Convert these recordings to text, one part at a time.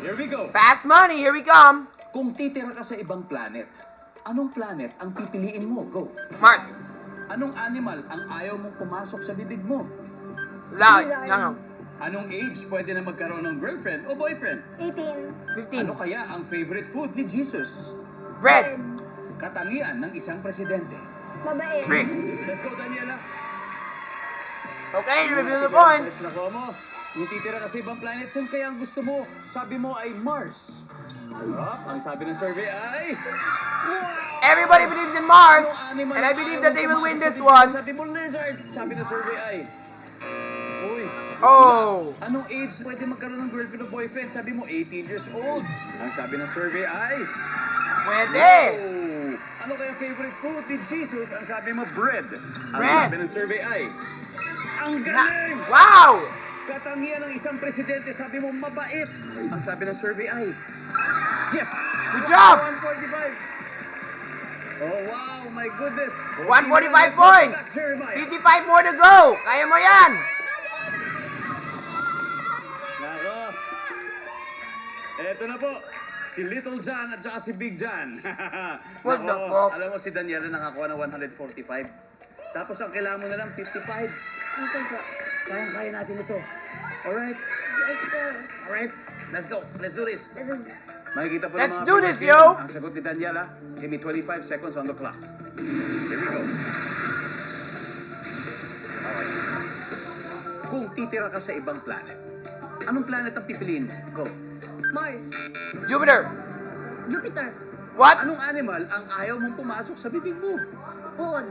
Here we go. Fast money, here we come. Kung titira ka sa ibang planet, anong planet ang pipiliin mo? Go. Mars. Anong animal ang ayaw mong pumasok sa bibig mo? Lang. Anong age pwede na magkaroon ng girlfriend o boyfriend? 18. 15. Ano kaya ang favorite food ni Jesus? Bread. Katangian ng isang presidente. Babae. Bread. Let's go, Daniela. Okay, review the points. Nakuha mo. Kung titira ka sa ibang planet, saan kaya ang gusto mo? Sabi mo ay Mars. Ang sabi ng survey ay... Everybody believes in Mars, Anong animal and I ang believe ayaw that they mong will win pumasok this sa bibig mo? one. Sabi mo lizard. Sabi ng survey ay... Uy. Oh. Anong age pwede magkaroon ng girlfriend o boyfriend? Sabi mo 18 years old. Ang sabi ng survey ay... Pwede. Oh. Ano kaya favorite food ni Jesus? Ang sabi mo bread. Ang Bread. sabi ng survey ay... Ang Na galing! wow. Katangian ng isang presidente, sabi mo mabait. Ang sabi ng survey ay... Yes! Good job. 145. Oh, wow, my goodness. 145 Let's go points. back, Jeremiah. 55 more to go. Kaya mo yan. Nako. Eto na po. Si Little John at saka si Big John. What the Nako, fuck? alam mo si Daniela nakakuha ng 145. Tapos ang kailangan mo na lang 55. Okay po. Kayang-kaya natin ito. Alright? Let's go. Alright. Let's go. Let's do this. Makikita po ng Let's mga do this, Pinoy yo! film, ang sagot ni Daniela, give me 25 seconds on the clock. Here we go. Okay. Kung titira ka sa ibang planet, anong planet ang pipiliin mo? Go. Mars. Jupiter. Jupiter. What? Anong animal ang ayaw mong pumasok sa bibig mo? Uod.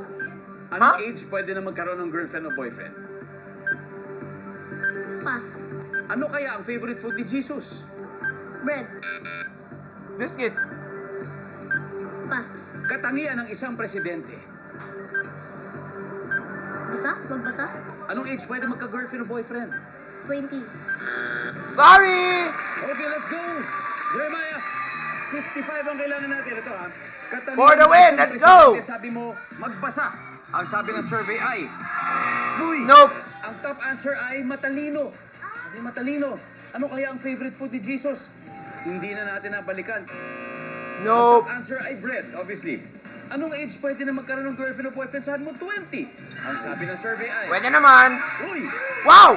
Anong Huh? age pwede na magkaroon ng girlfriend o boyfriend? Pass. Ano kaya ang favorite food ni Jesus? Bread. Biscuit. Pass. Katangian ng isang presidente. Basa? Magbasa? Anong age pwede magka-girlfriend o boyfriend? 20. Sorry. Okay, let's go! Jeremiah, 55 ang kailangan natin. Ito ha. Katanungan For the ng win, isang let's go! presidente, sabi mo, magbasa. Ang sabi ng survey ay... Uy! Nope. Ang top answer ay matalino. Sabi matalino. Ano kaya ang favorite food ni Jesus? Hindi na natin nabalikan. Ang Nope. top answer ay bread, obviously. Anong age pwede na magkaroon ng girlfriend o boyfriend? Sabi mo, 20. Ang sabi ng survey ay... Pwede naman. Uy! Wow.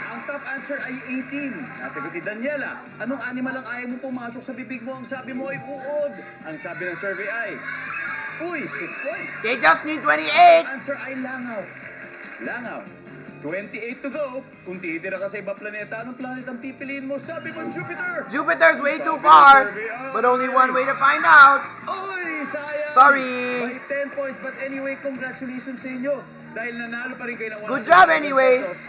Ang top answer ay 18. Nasagot ni Daniela. Anong animal ang ayaw mo pumasok sa bibig mo? Ang sabi mo ay uod. Ang sabi ng survey ay... Uy, 6 points. They just need Ang 28. answer ay langaw. Langaw. 28 to go. Kung titira ka sa ibang planeta, anong planet ang pipiliin mo? Sabi mo, Jupiter. Jupiter's way too far, but only one way to find out. Uy, sayang. Sorry. By 10 points. But anyway, congratulations sa inyo. Dahil nanalo pa rin kayo ng Good job 100,000 anyway. pesos.